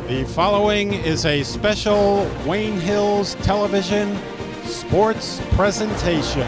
The following is a special Wayne Hills Television sports presentation.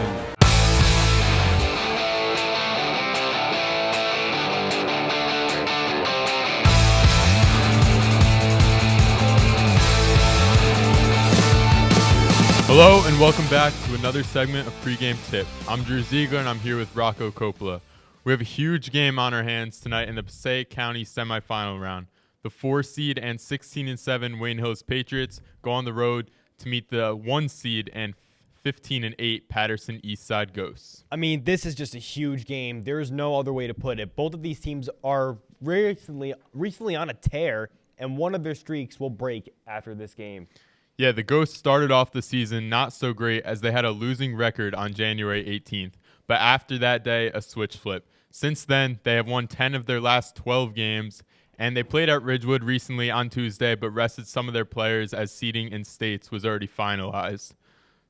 Hello and welcome back to another segment of Pregame Tip. I'm Drew Ziegler and I'm here with Rocco Coppola. We have a huge game on our hands tonight in the Passaic County semifinal round. The 4 seed and 16-7 Wayne Hills Patriots go on the road to meet the 1 seed and 15-8 Patterson Eastside Ghosts. I mean, this is just a huge game. There is no other way to put it. Both of these teams are recently on a tear, and one of their streaks will break after this game. Yeah, the Ghosts started off the season not so great as they had a losing record on January 18th. But after that day, a switch flip. Since then, they have won 10 of their last 12 games, and they played at Ridgewood recently on Tuesday, but rested some of their players as seeding in states was already finalized.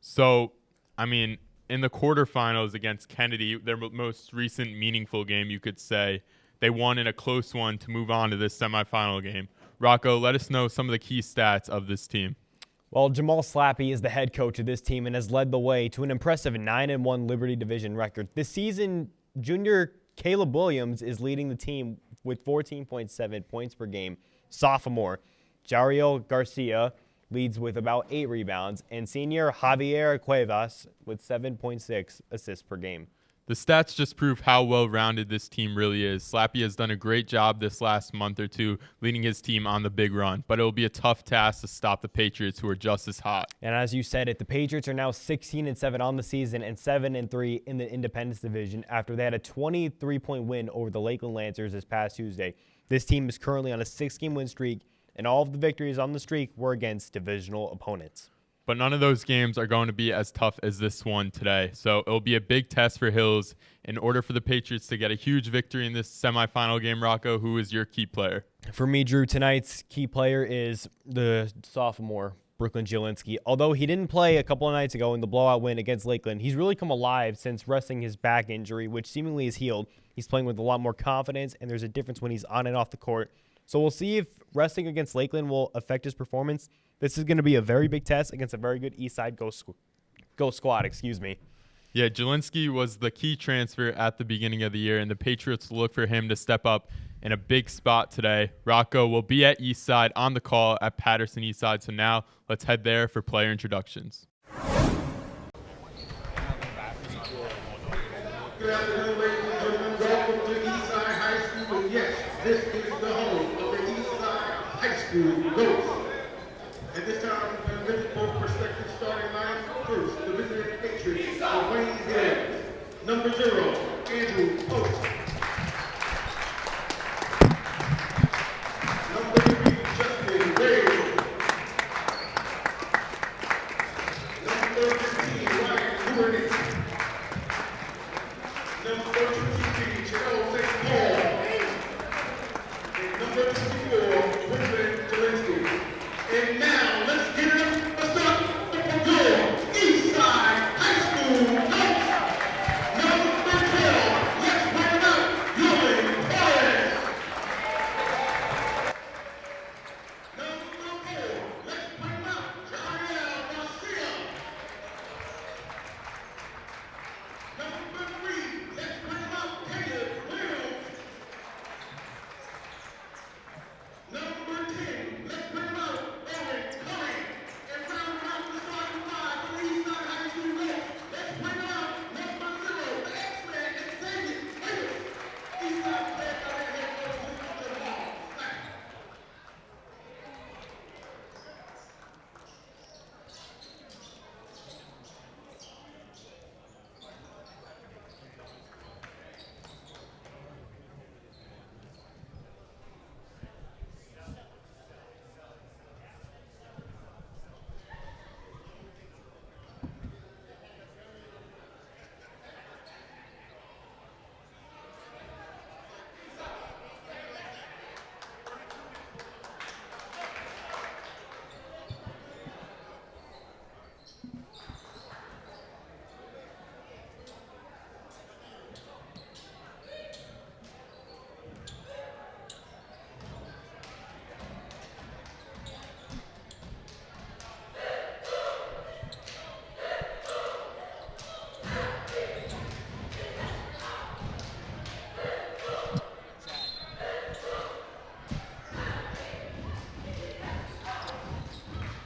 So, I mean, in the quarterfinals against Kennedy, their most recent meaningful game, you could say, they won in a close one to move on to this semifinal game. Rocco, let us know some of the key stats of this team. Well, Jamal Slappy is the head coach of this team and has led the way to an impressive 9-1 Liberty Division record. This season, junior Caleb Williams is leading the team with 14.7 points per game. Sophomore Jariel Garcia leads with about 8 rebounds, and senior Javier Cuevas with 7.6 assists per game. The stats just prove how well-rounded this team really is. Slappy has done a great job this last month or two leading his team on the big run, but it will be a tough task to stop the Patriots, who are just as hot. And as you said it, the Patriots are now 16-7 on the season and 7-3 in the Independence Division after they had a 23-point win over the Lakeland Lancers this past Tuesday. This team is currently on a 6-game win streak, and all of the victories on the streak were against divisional opponents. But none of those games are going to be as tough as this one today. So it'll be a big test for Hills. In order for the Patriots to get a huge victory in this semifinal game, Rocco, who is your key player? For me, Drew, tonight's key player is the sophomore, Brooklyn Jelinski. Although he didn't play a couple of nights ago in the blowout win against Lakeland, he's really come alive since resting his back injury, which seemingly is healed. He's playing with a lot more confidence, and there's a difference when he's on and off the court. So we'll see if resting against Lakeland will affect his performance. This is going to be a very big test against a very good Eastside Ghost squad. Yeah, Jelinski was the key transfer at the beginning of the year, and the Patriots look for him to step up in a big spot today. Rocco will be at Eastside on the call at Patterson Eastside. So now let's head there for player introductions. Good afternoon, ladies and gentlemen. Welcome to Eastside High School. And yes, this is the home of the Eastside High School Ghosts. At this time, we're going to visit both prospective starting lineups. First, the visiting Patriots of Wayne Hills. Number 0, Andrew Post. Number 3, Justin Wade. Number 15, Ryan Courtney. Number 23, Charles St. Paul. And number 24, Brooklyn Jelinski. And now, let's get it up. Let's start with your Eastside High School Ghosts. Number 12, let's bring it up, Julian Torres. Number 4, let's bring it up, Jariel Garcia. Number 3, let's bring it up, Caleb Williams. Number 10,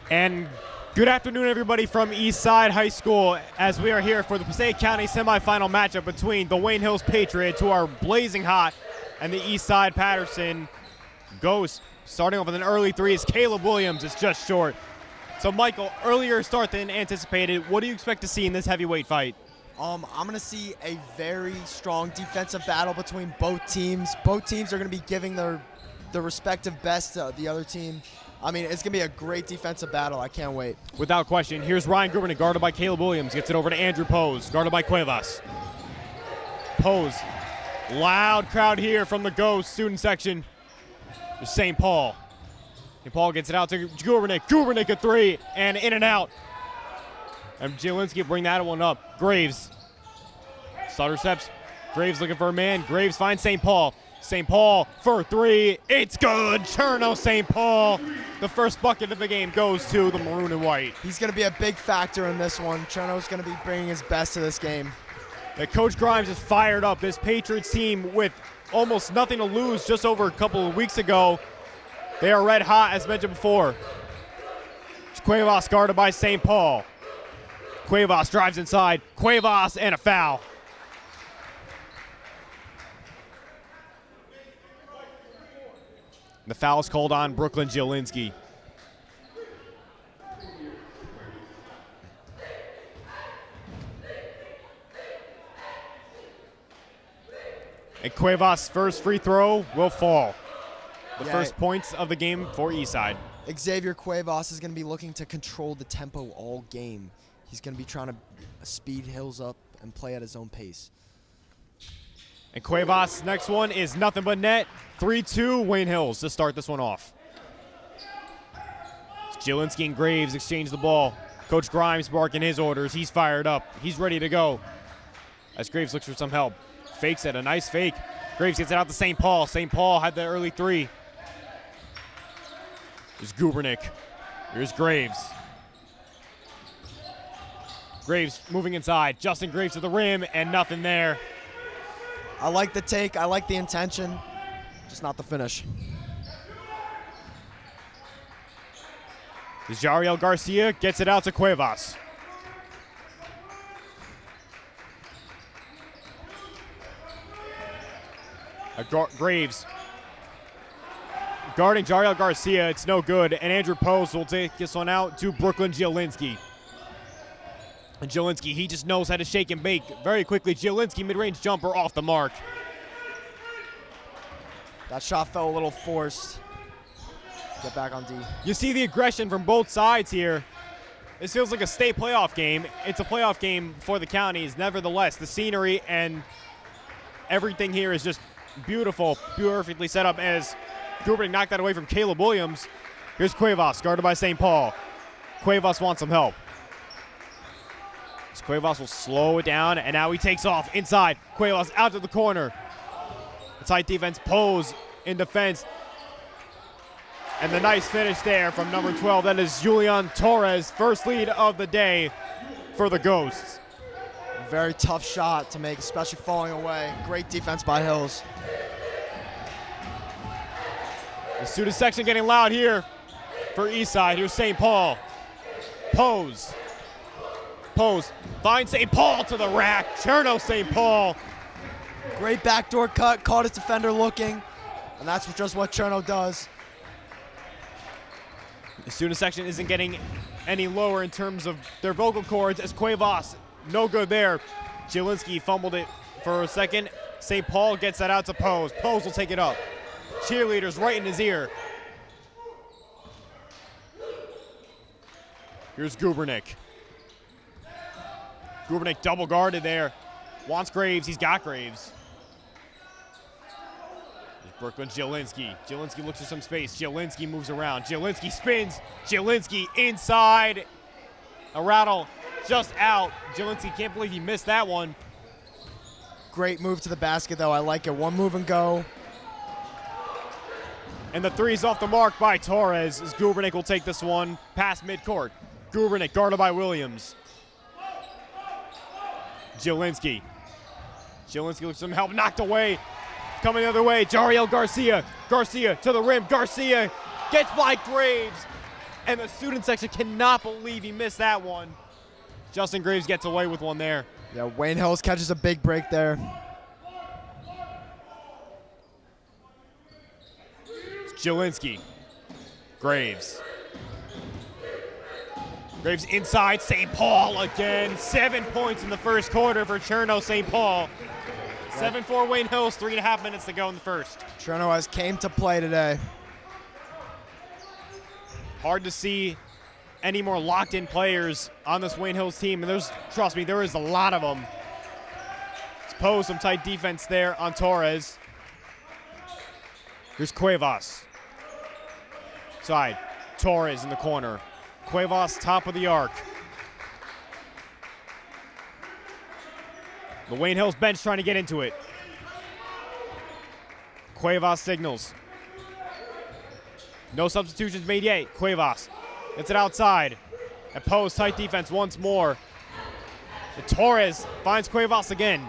And good afternoon, everybody, from Eastside High School, as we are here for the Passaic County semifinal matchup between the Wayne Hills Patriots, who are blazing hot, and the Eastside Patterson Ghosts. Starting off with an early three is Caleb Williams. It's just short. So, Michael, earlier start than anticipated. What do you expect to see in this heavyweight fight? I'm going to see a very strong defensive battle between both teams. Both teams are going to be giving their respective best to the other team. I mean, it's going to be a great defensive battle. I can't wait. Without question. Here's Ryan Grubernick, guarded by Caleb Williams. Gets it over to Andrew Pose, guarded by Cuevas. Pose. Loud crowd here from the Ghost student section. There's St. Paul. St. Paul gets it out to Grubernick. Grubernick a three, and in and out. And Jelinski bring that one up. Graves. Sutter steps. Graves looking for a man. Graves finds St. Paul. St. Paul for three. It's good. Cherno St. Paul. The first bucket of the game goes to the maroon and white. He's going to be a big factor in this one. Cherno's going to be bringing his best to this game. Coach Grimes is fired up. This Patriots team, with almost nothing to lose just over a couple of weeks ago, they are red hot, as mentioned before. Cuevas guarded by St. Paul. Cuevas drives inside. Cuevas and a foul. The foul is called on Brooklyn Jelinski. And Cuevas' first free throw will fall. The first points of the game for Eastside. Xavier Cuevas is going to be looking to control the tempo all game. He's going to be trying to speed Hills up and play at his own pace. And Cuevas' next one is nothing but net. 3-2 Wayne Hills to start this one off. Jelinski and Graves exchange the ball. Coach Grimes barking his orders. He's fired up. He's ready to go. As Graves looks for some help. Fakes it, a nice fake. Graves gets it out to St. Paul. St. Paul had the early three. Here's Grubernick. Here's Graves. Graves moving inside. Justin Graves to the rim, and nothing there. I like the take. I like the intention. Just not the finish. Jariel Garcia gets it out to Cuevas. Graves guarding Jariel Garcia. It's no good. And Andrew Pose will take this one out to Brooklyn Jelinski. And Jelinski, he just knows how to shake and bake very quickly. Jelinski, mid-range jumper off the mark. That shot fell a little forced. Get back on D. You see the aggression from both sides here. This feels like a state playoff game. It's a playoff game for the counties. Nevertheless, the scenery and everything here is just beautiful, perfectly set up as Grubernick knocked that away from Caleb Williams. Here's Cuevas, guarded by St. Paul. Cuevas wants some help. Cuevas will slow it down, and now he takes off inside. Cuevas out to the corner. The tight defense. Pose in defense. And the nice finish there from number 12. That is Julian Torres, first lead of the day for the Ghosts. Very tough shot to make, especially falling away. Great defense by Hills. The student section getting loud here for Eastside. Here's St. Paul. Pose finds St. Paul to the rack. Cherno St. Paul. Great backdoor cut, caught his defender looking, and that's just what Cherno does. The student section isn't getting any lower in terms of their vocal cords as Cuevas, no good there. Jelinski fumbled it for a second. St. Paul gets that out to Pose. Pose will take it up. Cheerleaders right in his ear. Here's Grubernick. Grubernick double guarded there. Wants Graves. He's got Graves. There's Brooklyn Jelinski. Jelinski looks for some space. Jelinski moves around. Jelinski spins. Jelinski inside. A rattle just out. Jelinski can't believe he missed that one. Great move to the basket, though. I like it. One move and go. And the three's off the mark by Torres as Grubernick will take this one past midcourt. Grubernick guarded by Williams. Jelinski. Jelinski looks for some help, knocked away. Coming the other way, Jariel Garcia. Garcia to the rim. Garcia gets by Graves. And the student section cannot believe he missed that one. Justin Graves gets away with one there. Yeah, Wayne Hills catches a big break there. Jelinski. Graves. Graves inside. St. Paul again. 7 points in the first quarter for Cherno St. Paul. 7-4 Wayne Hills. 3.5 minutes to go in the first. Cherno has came to play today. Hard to see any more locked-in players on this Wayne Hills team. And trust me, there is a lot of them. Let's pose some tight defense there on Torres. Here's Cuevas. Side. Torres in the corner. Cuevas top of the arc. The Wayne Hills bench trying to get into it. Cuevas signals. No substitutions made yet. Cuevas gets it outside. And pose tight defense once more. And Torres finds Cuevas again.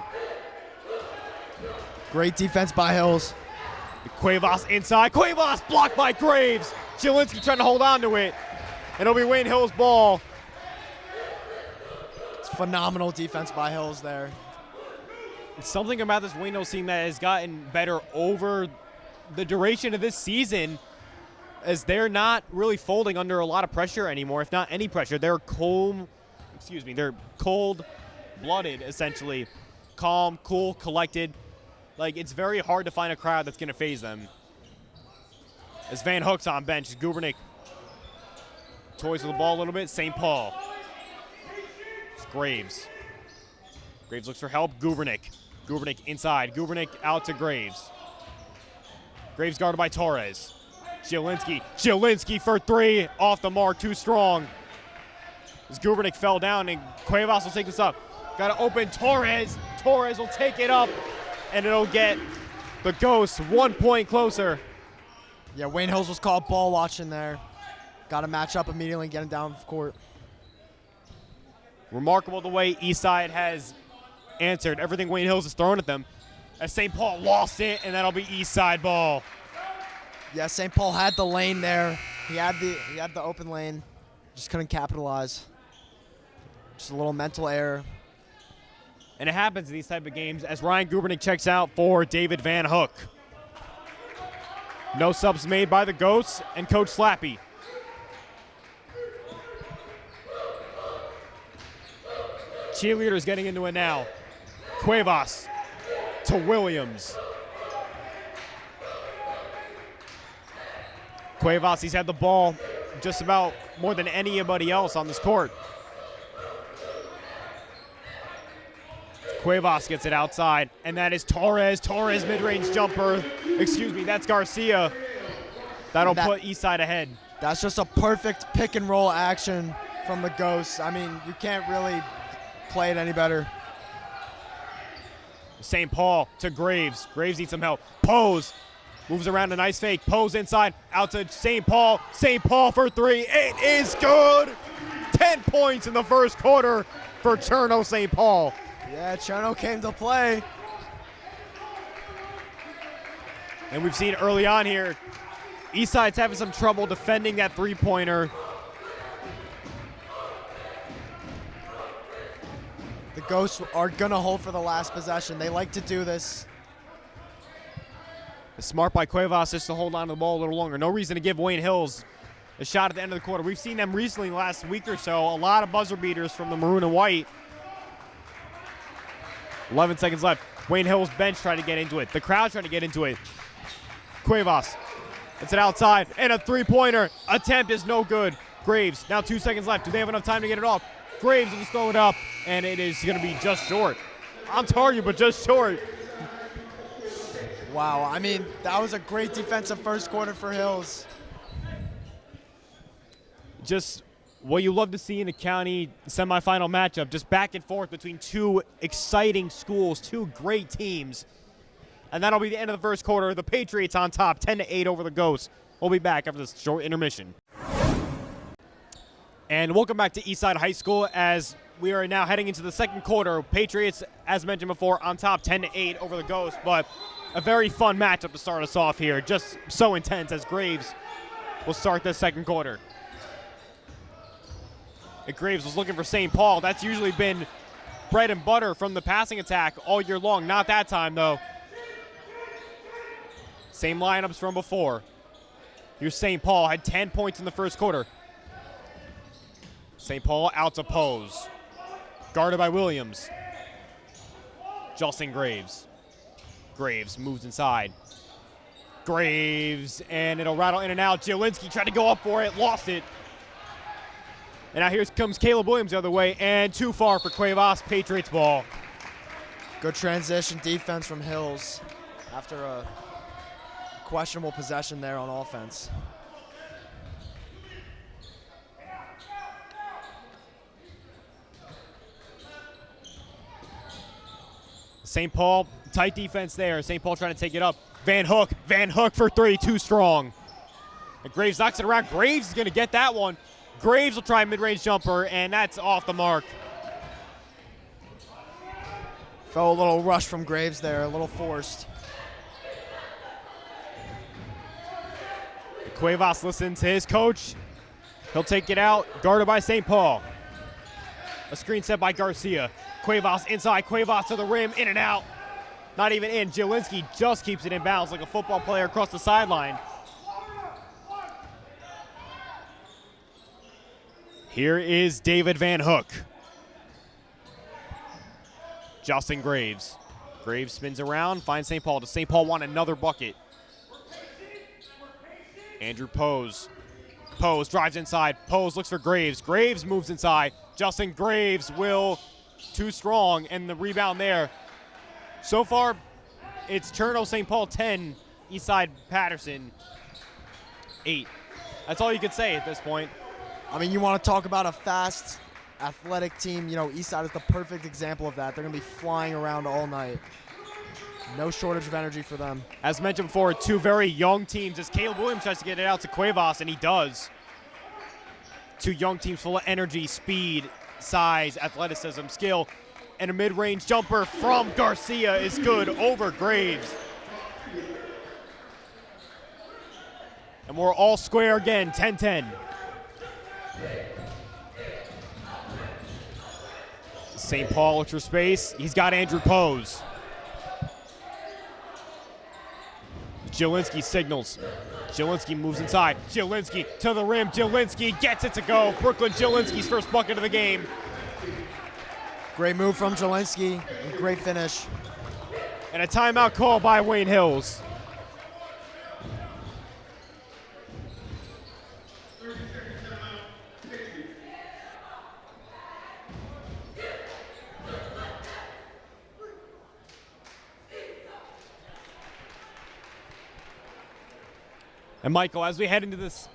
Great defense by Hills. Cuevas inside. Cuevas blocked by Graves. Jelinski trying to hold on to it. And it'll be Wayne Hills' ball. It's phenomenal defense by Hills there. Something about this Wayne Hills team that has gotten better over the duration of this season, as they're not really folding under a lot of pressure anymore, if not any pressure. They're they're cold-blooded, essentially. Calm, cool, collected. Like, it's very hard to find a crowd that's going to phase them. As Van Hook's on bench, Gubernick toys with the ball a little bit. St. Paul. It's Graves. Graves looks for help. Gubernick. Gubernick inside. Gubernick out to Graves. Graves guarded by Torres. Jelinski. Jelinski for three. Off the mark. Too strong. As Gubernick fell down, and Cuevas will take this up. Got to open Torres. Torres will take it up, and it'll get the Ghosts 1 point closer. Yeah, Wayne Hills was called ball watching there. Got to match up immediately and get him down court. Remarkable the way Eastside has answered everything Wayne Hills has thrown at them. As St. Paul lost it, and that'll be Eastside ball. Yeah, St. Paul had the lane there. He had the open lane. Just couldn't capitalize. Just a little mental error. And it happens in these type of games as Ryan Gubernick checks out for David Van Hook. No subs made by the Ghosts and Coach Slappy. Cheerleaders getting into it now. Cuevas to Williams. Cuevas, he's had the ball just about more than anybody else on this court. Cuevas gets it outside, and that is Torres. Torres mid-range jumper. Excuse me, that's Garcia. That'll put Eastside ahead. That's just a perfect pick and roll action from the Ghosts. I mean, you can't really play it any better. St. Paul to Graves. Graves needs some help. Pose. Moves around a nice fake. Pose inside. Out to St. Paul. St. Paul for three. It is good. 10 points in the first quarter for Cherno St. Paul. Yeah, Cherno came to play. And we've seen early on here, Eastside's having some trouble defending that three-pointer. The Ghosts are going to hold for the last possession. They like to do this. Smart by Cuevas just to hold on to the ball a little longer. No reason to give Wayne Hills a shot at the end of the quarter. We've seen them recently last week or so. A lot of buzzer beaters from the maroon and white. 11 seconds left. Wayne Hills bench trying to get into it. The crowd trying to get into it. Cuevas. It's an outside. And a three-pointer. Attempt is no good. Graves. Now 2 seconds left. Do they have enough time to get it off? Graves will just throw it up. And it is going to be just short. On target, but just short. Wow, I mean, that was a great defensive first quarter for Hills. Just what you love to see in a county semifinal matchup, just back and forth between two exciting schools, two great teams. And that'll be the end of the first quarter. The Patriots on top, 10-8 over the Ghosts. We'll be back after this short intermission. And welcome back to Eastside High School as we are now heading into the second quarter. Patriots, as mentioned before, on top 10-8 over the Ghosts, but a very fun matchup to start us off here. Just so intense as Graves will start the second quarter. And Graves was looking for St. Paul. That's usually been bread and butter from the passing attack all year long. Not that time, though. Same lineups from before. Here's St. Paul, had 10 points in the first quarter. St. Paul out to Pose. Guarded by Williams. Justin Graves. Graves moves inside. Graves, and it'll rattle in and out. Zielinski tried to go up for it, lost it. And now here comes Caleb Williams the other way, and too far for Cuevas. Patriots ball. Good transition defense from Hills after a questionable possession there on offense. St. Paul, tight defense there. St. Paul trying to take it up. Van Hook for three, too strong. And Graves knocks it around. Graves is going to get that one. Graves will try a mid-range jumper, and that's off the mark. Felt a little rush from Graves there, a little forced. Cuevas listens to his coach. He'll take it out, guarded by St. Paul. A screen set by Garcia. Cuevas inside, Cuevas to the rim, in and out. Not even in. Zielinski just keeps it in bounds like a football player across the sideline. Here is David Van Hook. Justin Graves. Graves spins around, finds St. Paul. Does St. Paul want another bucket? Andrew Pose. Pose drives inside. Pose looks for Graves. Graves moves inside. Justin Graves will, too strong, and the rebound there. So far, it's Cherno St. Paul 10, Eastside Patterson 8. That's all you could say at this point. I mean, you want to talk about a fast, athletic team. You know, Eastside is the perfect example of that. They're going to be flying around all night. No shortage of energy for them. As mentioned before, two very young teams as Caleb Williams tries to get it out to Cuevas, and he does. Two young teams full of energy, speed, size, athleticism, skill, and a mid-range jumper from Garcia is good over Graves. And we're all square again, 10-10. St. Paul looks for space. He's got Andrew Pose. Zielinski signals. Zielinski moves inside. Zielinski to the rim. Zielinski gets it to go. Brooklyn Zielinski's first bucket of the game. Great move from Zielinski. And great finish. And a timeout call by Wayne Hills. And Michael, as we head into this,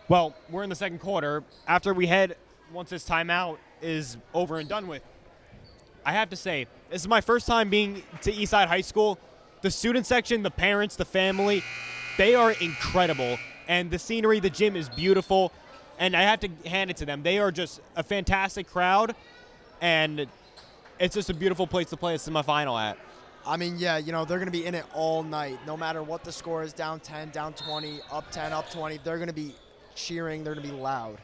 well, we're in the second quarter. After we head, once this timeout is over and done with, I have to say, this is my first time being to Eastside High School. The student section, the parents, the family, they are incredible. And the scenery, the gym is beautiful. And I have to hand it to them. They are just a fantastic crowd. And it's just a beautiful place to play a semifinal at. I mean, yeah, you know, they're going to be in it all night. No matter what the score is, down 10, down 20, up 10, up 20, they're going to be cheering. They're going to be loud.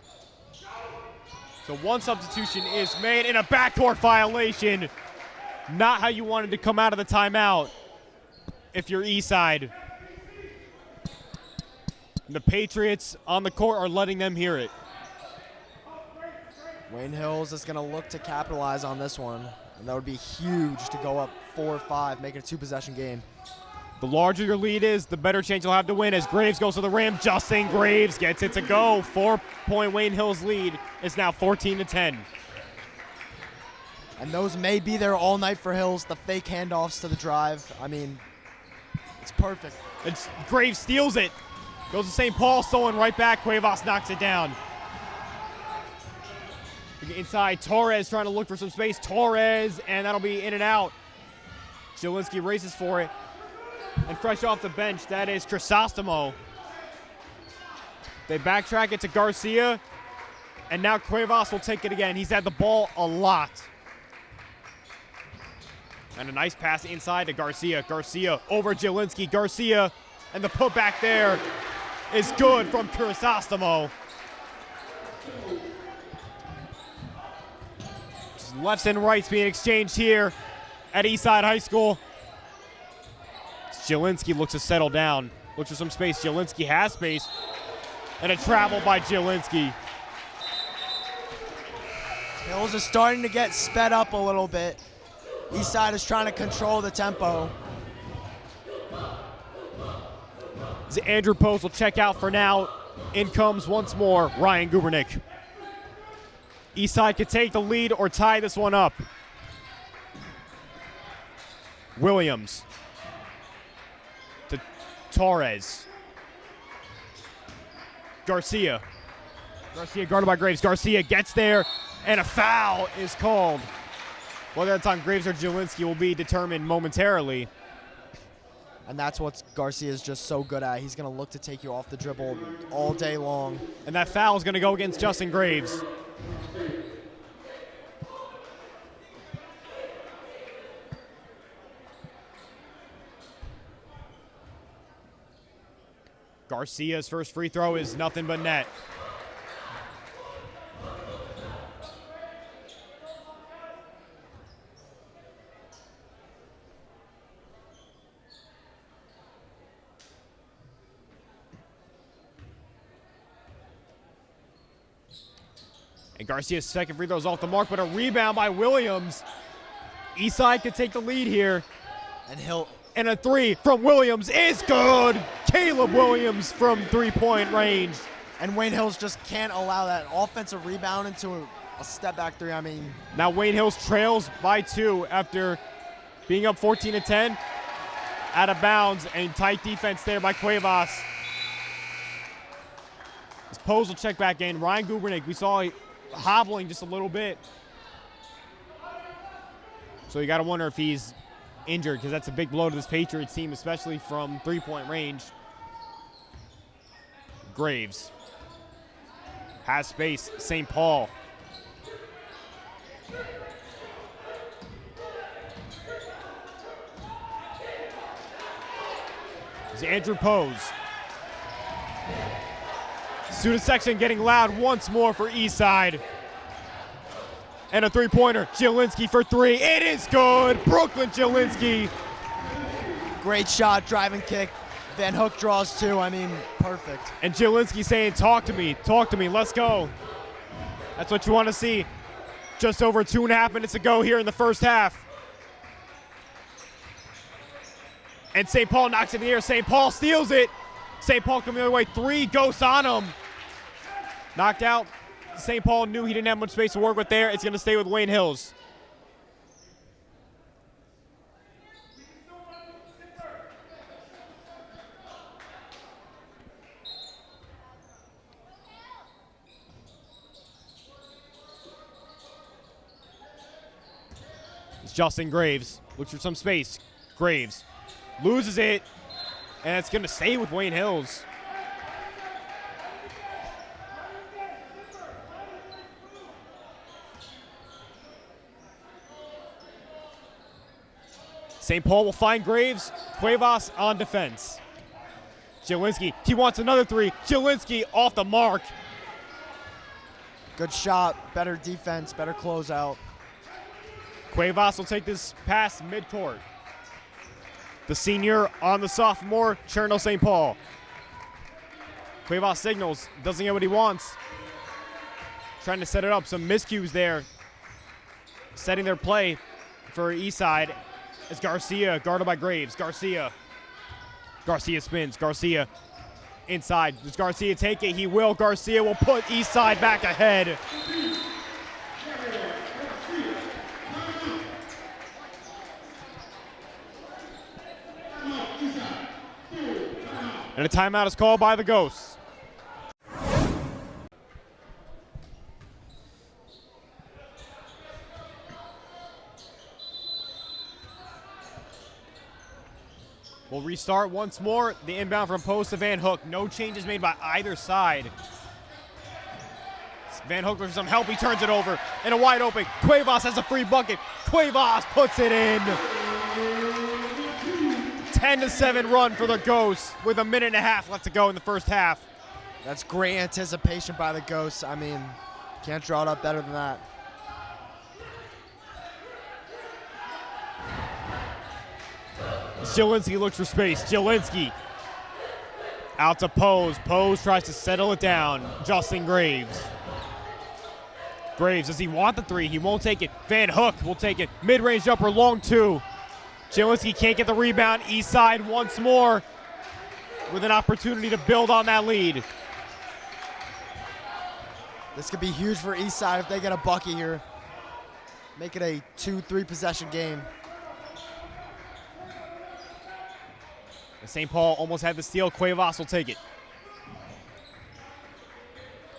So one substitution is made in a backcourt violation. Not how you wanted to come out of the timeout if you're Eastside. The Patriots on the court are letting them hear it. Wayne Hills is going to look to capitalize on this one. And that would be huge to go up 4 or 5, make it a 2-possession game. The larger your lead is, the better chance you'll have to win as Graves goes to the rim. Justin Graves gets it to go. 4-point Wayne Hills lead is now 14-10. And those may be there all night for Hills, the fake handoffs to the drive. I mean, it's perfect. Graves steals it. Goes to St. Paul, stolen right back. Cuevas knocks it down. Inside, Torres trying to look for some space. Torres, and that'll be in and out. Zielinski races for it. And fresh off the bench, that is Crisostomo. They backtrack it to Garcia. And now Cuevas will take it again. He's had the ball a lot. And a nice pass inside to Garcia. Garcia over Zielinski. Garcia, and the putback there is good from Crisostomo. lefts and rights being exchanged here at Eastside High School. Jelinski looks to settle down. Looks for some space. Jelinski has space. And a travel by Jelinski. Hills is starting to get sped up a little bit. Eastside is trying to control the tempo. Andrew Post will check out for now. In comes once more Ryan Gubernick. Eastside could take the lead or tie this one up. Williams to Torres. Garcia. Garcia guarded by Graves. Garcia gets there, and a foul is called. Whether that time Graves or Jelinski will be determined momentarily. And that's what Garcia is just so good at. He's going to look to take you off the dribble all day long. And that foul is going to go against Justin Graves. Garcia's first free throw is nothing but net. And Garcia's second free throw is off the mark, but a rebound by Williams. Eastside could take the lead here. And a three from Williams is good. Caleb Williams from three-point range. And Wayne Hills just can't allow that offensive rebound into a step-back three. I mean, now Wayne Hills trails by 2 after being up 14-10. Out of bounds, and tight defense there by Cuevas. This Pose will check back in. Ryan Gubernick, we saw hobbling just a little bit. So you got to wonder if he's injured, because that's a big blow to this Patriots team, especially from three-point range. Graves has space. St. Paul. It's Andrew Pose. Student section getting loud once more for Eastside. And a three-pointer. Jelinski for 3. It is good. Brooklyn Jelinski. great shot, driving kick. Van Hook draws 2. I mean, perfect. And Jelinski saying, talk to me, let's go. That's what you want to see. Just over 2.5 minutes to go here in the first half. And St. Paul knocks it in the air. St. Paul steals it. St. Paul coming the other way. 3 ghosts on him. Knocked out. St. Paul knew he didn't have much space to work with there. It's going to stay with Wayne Hills. It's Justin Graves. Looks for some space. Graves loses it, and it's going to stay with Wayne Hills. St. Paul will find Graves. Cuevas on defense. Jelinski, he wants another 3. Jelinski off the mark. Good shot, better defense, better closeout. Cuevas will take this pass midcourt. The senior on the sophomore, Cherno St. Paul. Cuevas signals, doesn't get what he wants. Trying to set it up, some miscues there. Setting their play for Eastside. It's Garcia, guarded by Graves. Garcia spins. Garcia inside. Does Garcia take it? He will. Garcia will put Eastside back ahead. And a timeout is called by the Ghosts. We'll restart once more. The inbound from Post to Van Hook. No changes made by either side. Van Hook with some help. He turns it over. And a wide open. Cuevas has a free bucket. Cuevas puts it in. 10-7 run for the Ghosts with 1.5 minutes left to go in the first half. That's great anticipation by the Ghosts. I mean, can't draw it up better than that. Zielinski looks for space. Zielinski out to Pose. Pose tries to settle it down. Justin Graves. Graves, does he want the three? He won't take it. Van Hook will take it. Mid-range jumper, long two. Zielinski can't get the rebound. Eastside once more with an opportunity to build on that lead. This could be huge for Eastside if they get a bucket here. Make it a 2-3 possession game. And St. Paul almost had the steal. Cuevas will take it.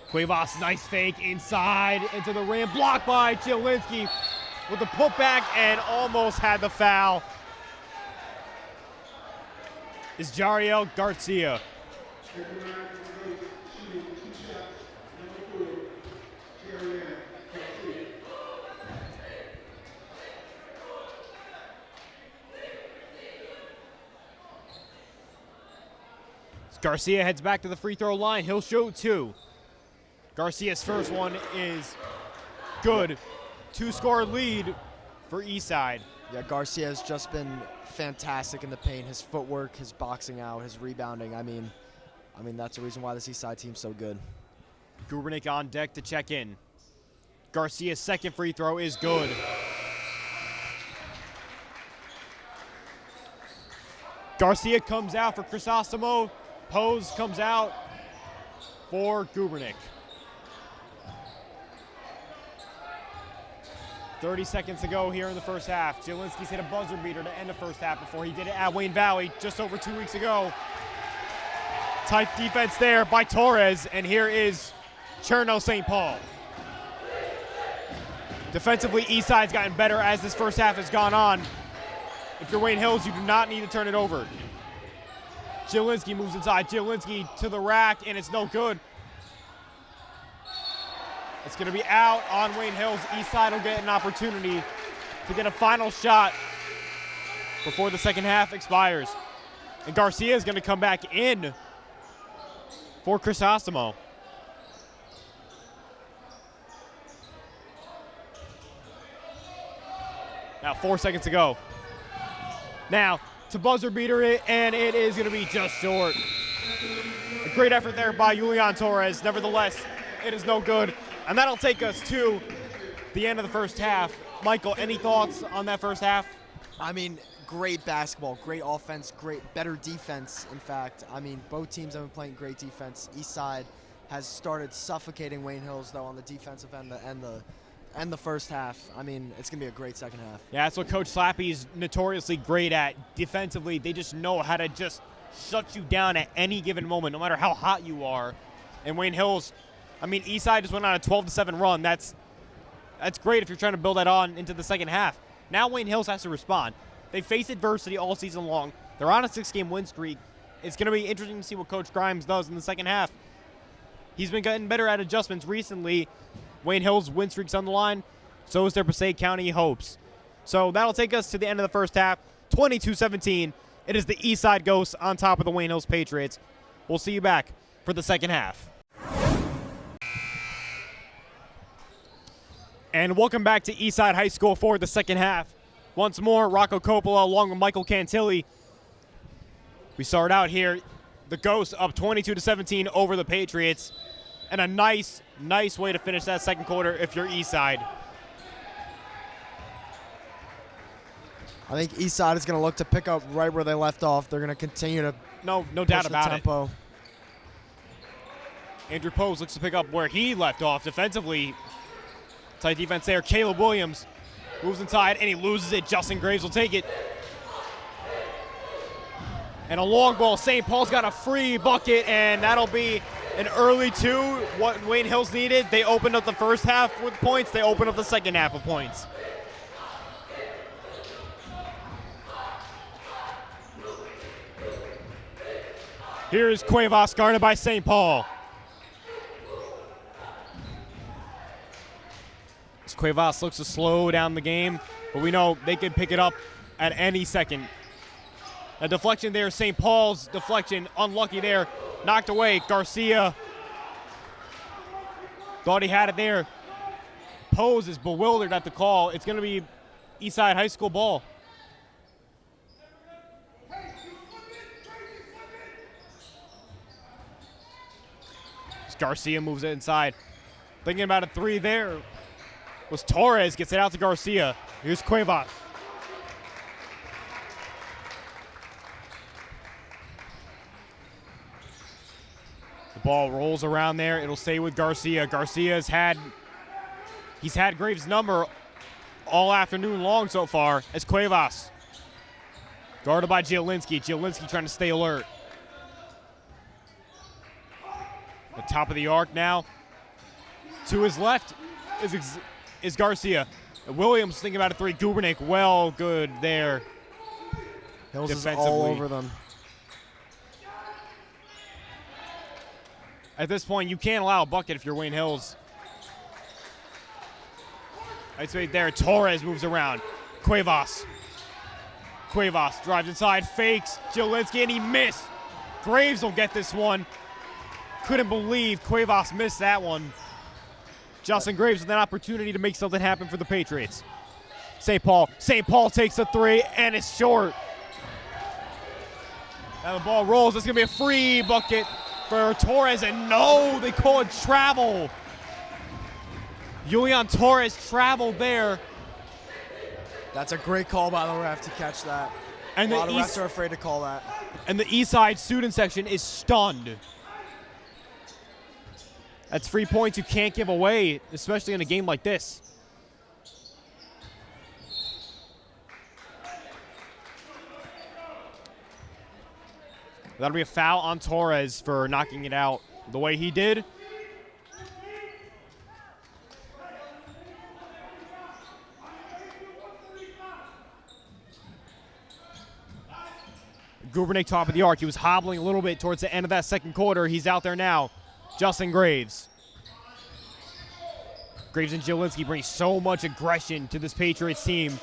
Cuevas, nice fake inside into the rim. Blocked by Zielinski with the putback and almost had the foul. Is Jariel Garcia. Garcia heads back to the free throw line. He'll shoot two. Garcia's first one is good. 2-score lead for Eastside. Yeah, Garcia has just been fantastic in the paint. His footwork, his boxing out, his rebounding. I mean, that's the reason why this Eastside team's so good. Gubernick on deck to check in. Garcia's second free throw is good. Garcia comes out for Crisostomo. Pose comes out for Gubernick. 30 seconds to go here in the first half. Zielinski's hit a buzzer beater to end the first half before he did it at Wayne Valley just over 2 weeks ago. Tight defense there by Torres, and here is Cherno St. Paul. Defensively, Eastside's gotten better as this first half has gone on. If you're Wayne Hills, you do not need to turn it over. Zielinski moves inside. Zielinski to the rack, and it's no good. It's going to be out on Wayne Hills. Eastside will get an opportunity to get a final shot before the second half expires. And Garcia is going to come back in for Crisostomo. Now 4 seconds to go. Now to buzzer beater it, and it is going to be just short. A great effort there by Julian Torres. Nevertheless, it is no good. And that'll take us to the end of the first half. Michael, any thoughts on that first half? I mean, great basketball, great offense, better defense, in fact. I mean, both teams have been playing great defense. Eastside has started suffocating Wayne Hills, though, on the defensive end and the first half. I mean, it's going to be a great second half. Yeah, that's what Coach Slappy's notoriously great at. Defensively, they just know how to just shut you down at any given moment, no matter how hot you are. And Wayne Hills, I mean, Eastside just went on a 12-7 run. That's great if you're trying to build that on into the second half. Now Wayne Hills has to respond. They faced adversity all season long. They're on a 6-game win streak. It's going to be interesting to see what Coach Grimes does in the second half. He's been getting better at adjustments recently. Wayne Hills' win streak's on the line. So is their Passaic County hopes. So that'll take us to the end of the first half. 22-17. It is the Eastside Ghosts on top of the Wayne Hills Patriots. We'll see you back for the second half. And welcome back to Eastside High School for the second half. Once more, Rocco Coppola along with Michael Cantilli. We start out here, the Ghosts up 22-17 over the Patriots. And a nice way to finish that second quarter if you're Eastside. I think Eastside is going to look to pick up right where they left off. They're going to continue to no push doubt the about tempo. it. Andrew Pose looks to pick up where he left off defensively. Tight defense there. Caleb Williams moves inside, and he loses it. Justin Graves will take it. And a long ball. St. Paul's got a free bucket, and that'll be an early two. What Wayne Hills needed. They opened up the first half with points. They opened up the second half with points. Here's Cuevas guarded by St. Paul. Cuevas looks to slow down the game, but we know they could pick it up at any second. A deflection there, St. Paul's deflection, unlucky there, knocked away. Garcia thought he had it there. Pose is bewildered at the call. It's going to be Eastside High School ball. Garcia moves it inside. Thinking about a three there was Torres. Gets it out to Garcia. Here's Cuevas. The ball rolls around there. It'll stay with Garcia. Garcia's had Graves' number all afternoon long so far as Cuevas. Guarded by Zielinski. Zielinski trying to stay alert. The top of the arc now. To his left is Garcia. Williams thinking about a three. Gubernick, well, good there. Hills is all over them. At this point, you can't allow a bucket if you're Wayne Hills. It's right there. Torres moves around. Cuevas drives inside, fakes. Zielinski, and he missed. Graves will get this one. Couldn't believe Cuevas missed that one. Justin Graves with an opportunity to make something happen for the Patriots. St. Paul takes a three, and it's short. Now the ball rolls. It's going to be a free bucket for Torres, and no, they call it travel. Julian Torres traveled there. That's a great call by the ref to catch that. And a lot of refs are afraid to call that. And the Eastside student section is stunned. That's 3 points you can't give away, especially in a game like this. That'll be a foul on Torres for knocking it out the way he did. Gubernick top of the arc. He was hobbling a little bit towards the end of that second quarter. He's out there now. Justin Graves. Graves and Zielinski bring so much aggression to this Patriots team.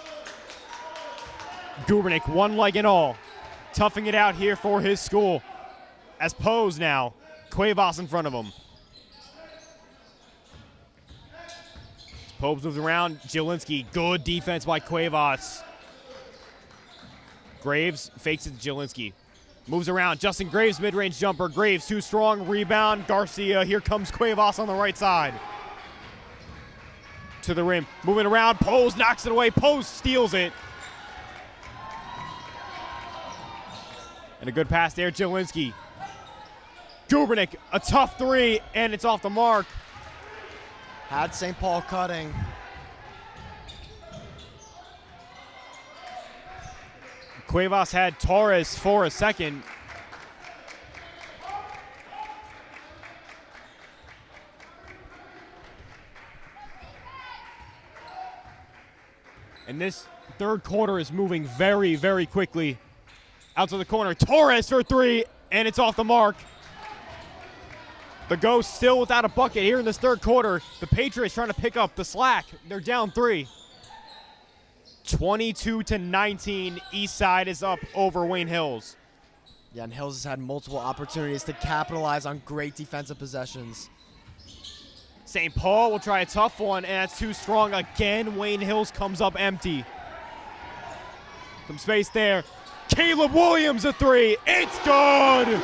Gubernick, one leg and all, toughing it out here for his school. As Pose now, Cuevas in front of him. Pose moves around, Zielinski, good defense by Cuevas. Graves fakes it to Zielinski. Moves around, Justin Graves mid-range jumper. Graves too strong, rebound, Garcia. Here comes Cuevas on the right side. To the rim, moving around, Pose knocks it away, Pose steals it. And a good pass there, Zielinski. Gubernick, a tough three, and it's off the mark. Had St. Paul cutting. Cuevas had Torres for a second. And this third quarter is moving very, very quickly. Out to the corner, Torres for three, and it's off the mark. The Ghosts still without a bucket here in this third quarter. The Patriots trying to pick up the slack. They're down three. 22-19, Eastside is up over Wayne Hills. Yeah, and Hills has had multiple opportunities to capitalize on great defensive possessions. St. Paul will try a tough one, and that's too strong. Again, Wayne Hills comes up empty. Some space there. Caleb Williams a three. It's good!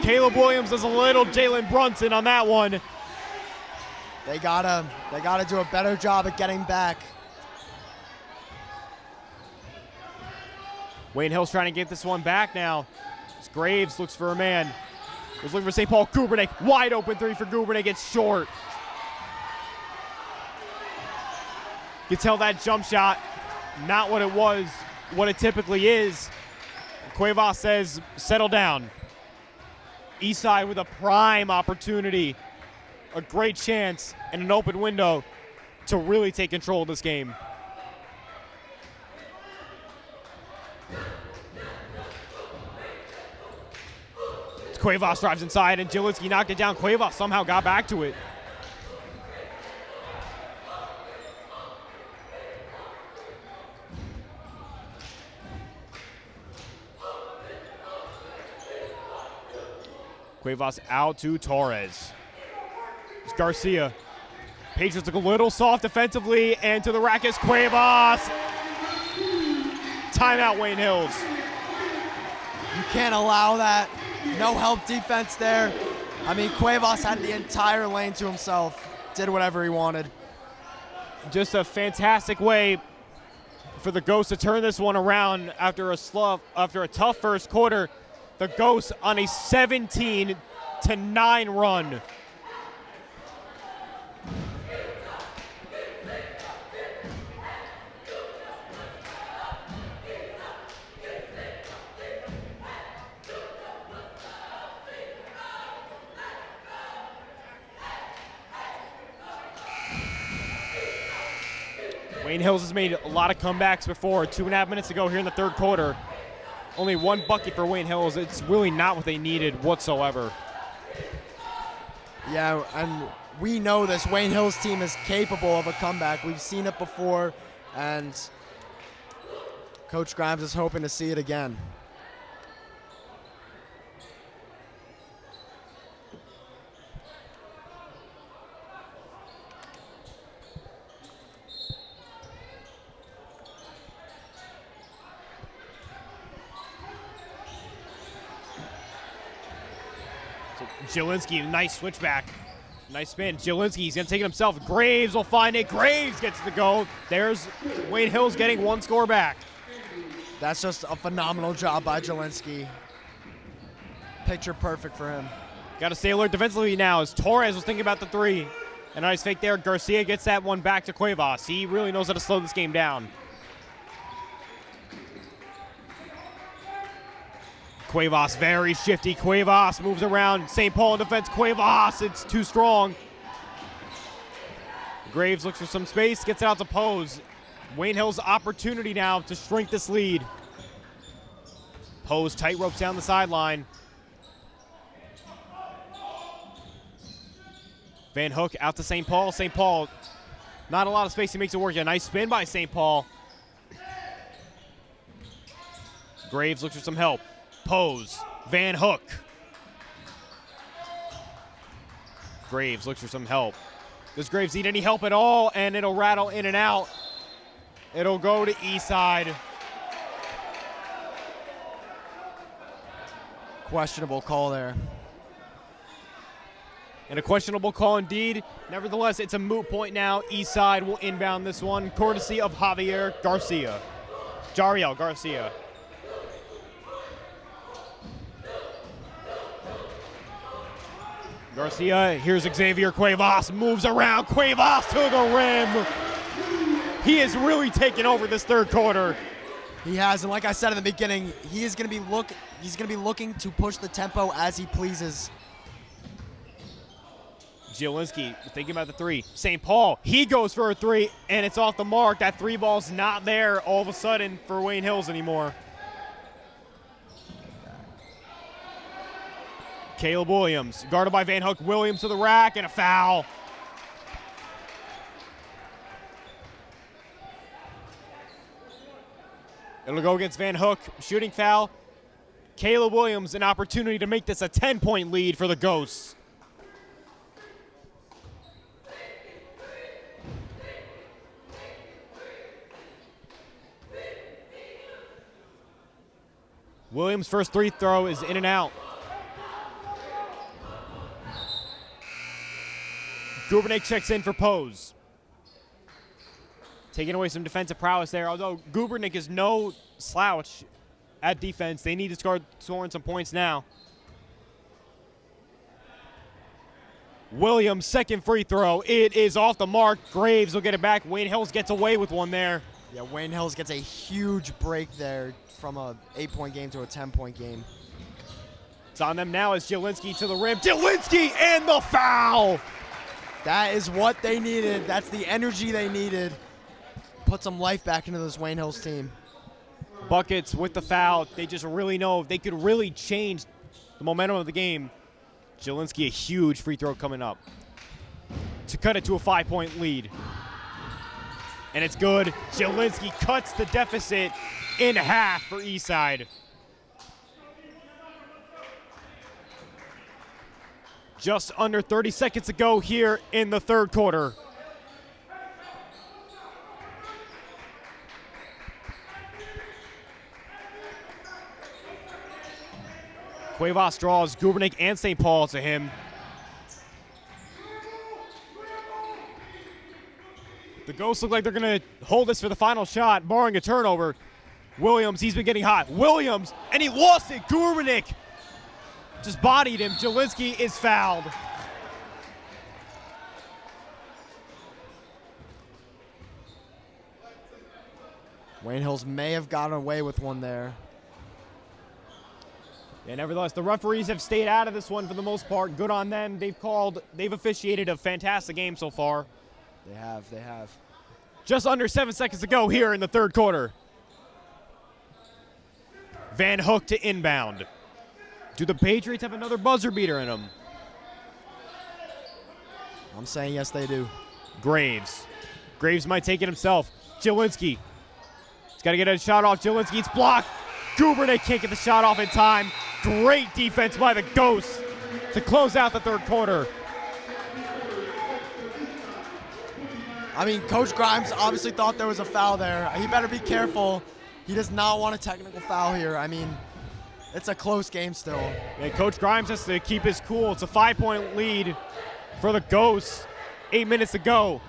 Caleb Williams does a little Jalen Brunson on that one. They gotta do a better job at getting back. Wayne Hills trying to get this one back now. As Graves looks for a man. Was looking for St. Paul. Gubernick, wide open three for Gubernick. It's short. You can tell that jump shot, not what it was, what it typically is. Cuevas says, settle down. Eastside with a prime opportunity, a great chance, and an open window to really take control of this game. Cuevas drives inside, and Zielinski knocked it down. Cuevas somehow got back to it. Cuevas out to Torres. It's Garcia. Patriots look a little soft defensively, and to the rack is Cuevas. Timeout, Wayne Hills. You can't allow that. No help defense there. I mean, Cuevas had the entire lane to himself, did whatever he wanted. Just a fantastic way for the Ghosts to turn this one around after a tough first quarter. The Ghosts on a 17-9 run. Wayne Hills has made a lot of comebacks before. 2.5 minutes to go here in the third quarter. Only one bucket for Wayne Hills. It's really not what they needed whatsoever. Yeah, and we know this Wayne Hills team is capable of a comeback. We've seen it before, and Coach Grimes is hoping to see it again. Jelinski, nice switchback. Nice spin. Jelinski's going to take it himself. Graves will find it. Graves gets the goal. There's Wayne Hills getting one score back. That's just a phenomenal job by Jelinski. Picture perfect for him. Got to stay alert defensively now as Torres was thinking about the three. A nice fake there. Garcia gets that one back to Cuevas. He really knows how to slow this game down. Cuevas very shifty. Cuevas moves around. St. Paul in defense. Cuevas, it's too strong. Graves looks for some space, gets it out to Pose. Wayne Hill's opportunity now to shrink this lead. Pose tight ropes down the sideline. Van Hook out to St. Paul. St. Paul, not a lot of space. He makes it work. A nice spin by St. Paul. Graves looks for some help. Pose, Van Hook. Graves looks for some help. Does Graves need any help at all? And it'll rattle in and out. It'll go to Eastside. Questionable call there. And a questionable call indeed. Nevertheless, it's a moot point now. Eastside will inbound this one, courtesy of Jariel Garcia. Garcia, here's Xavier Cuevas, moves around, Cuevas to the rim. He has really taken over this third quarter. He has, and like I said in the beginning, he's going to be looking to push the tempo as he pleases. Jelinski thinking about the three. St. Paul, he goes for a three, and it's off the mark. That three ball's not there all of a sudden for Wayne Hills anymore. Caleb Williams, guarded by Van Hook. Williams to the rack, and a foul. It'll go against Van Hook. Shooting foul. Caleb Williams, an opportunity to make this a 10-point lead for the Ghosts. Williams' first free throw is in and out. Gubernick checks in for Pose. Taking away some defensive prowess there, although Gubernick is no slouch at defense. They need to start scoring some points now. Williams' second free throw. It is off the mark. Graves will get it back. Wayne Hills gets away with one there. Yeah, Wayne Hills gets a huge break there from a 8-point game to a 10-point game. It's on them now as Jelinski to the rim. Jelinski and the foul! That is what they needed. That's the energy they needed. Put some life back into this Wayne Hills team. Buckets with the foul. They just really know they could really change the momentum of the game. Jelinski, a huge free throw coming up to cut it to a 5-point lead. And it's good. Jelinski cuts the deficit in half for Eastside. Just under 30 seconds to go here in the third quarter. Cuevas draws Gubernick and St. Paul to him. The Ghosts look like they're going to hold this for the final shot, barring a turnover. Williams, he's been getting hot. Williams, and he lost it. Gurbanik just bodied him. Jelinski is fouled. Wayne Hills may have gotten away with one there. Yeah, nevertheless, the referees have stayed out of this one for the most part. Good on them. They've officiated a fantastic game so far. They have. Just under 7 seconds to go here in the third quarter. Van Hook to inbound. Do the Patriots have another buzzer beater in them? I'm saying yes, they do. Graves. Graves might take it himself. Jelinski. He's got to get a shot off. Jelinski, it's blocked. Gurbanik can't get the shot off in time. Great defense by the Ghosts to close out the third quarter. I mean, Coach Grimes obviously thought there was a foul there. He better be careful. He does not want a technical foul here. I mean, it's a close game still. And Coach Grimes has to keep his cool. It's a 5-point lead for the Ghosts. 8 minutes to go.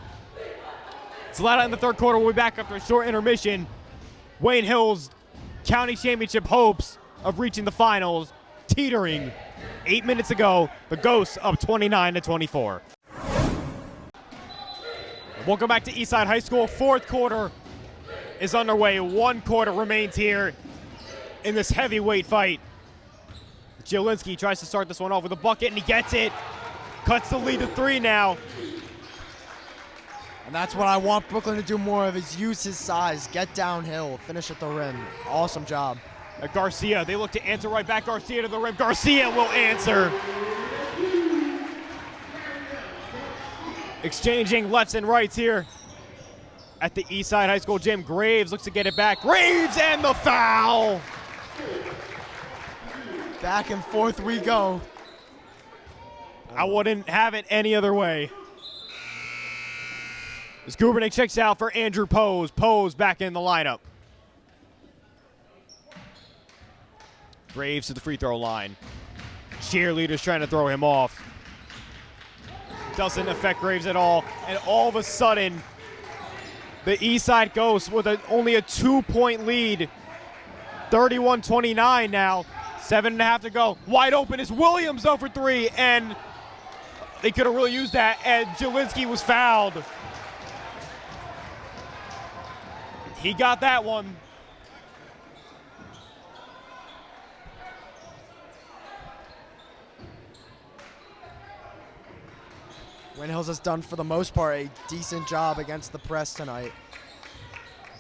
It's let out in the third quarter. We'll be back after a short intermission. Wayne Hills County Championship hopes of reaching the finals teetering. 8 minutes to go. The Ghosts up 29-24. Welcome back to Eastside High School. Fourth quarter is underway. 1 quarter remains here in this heavyweight fight. Jelinski tries to start this one off with a bucket, and he gets it. Cuts the lead to 3 now. And that's what I want Brooklyn to do more of, is use his size, get downhill, finish at the rim. Awesome job. Garcia, they look to answer right back. Garcia to the rim. Garcia will answer. Exchanging lefts and rights here at the Eastside High School gym. Graves looks to get it back. Graves and the foul. Back and forth we go. I wouldn't have it any other way. As Gurbanik checks out for Andrew Pose. Pose back in the lineup. Graves to the free throw line. Cheerleaders trying to throw him off. Doesn't affect Graves at all. And all of a sudden, the Eastside Ghosts with only a 2-point lead. 31-29 now. 7.5 to go. Wide open is Williams over 3. And they could have really used that. And Jelinski was fouled. He got that one. Wayne Hills has done, for the most part, a decent job against the press tonight.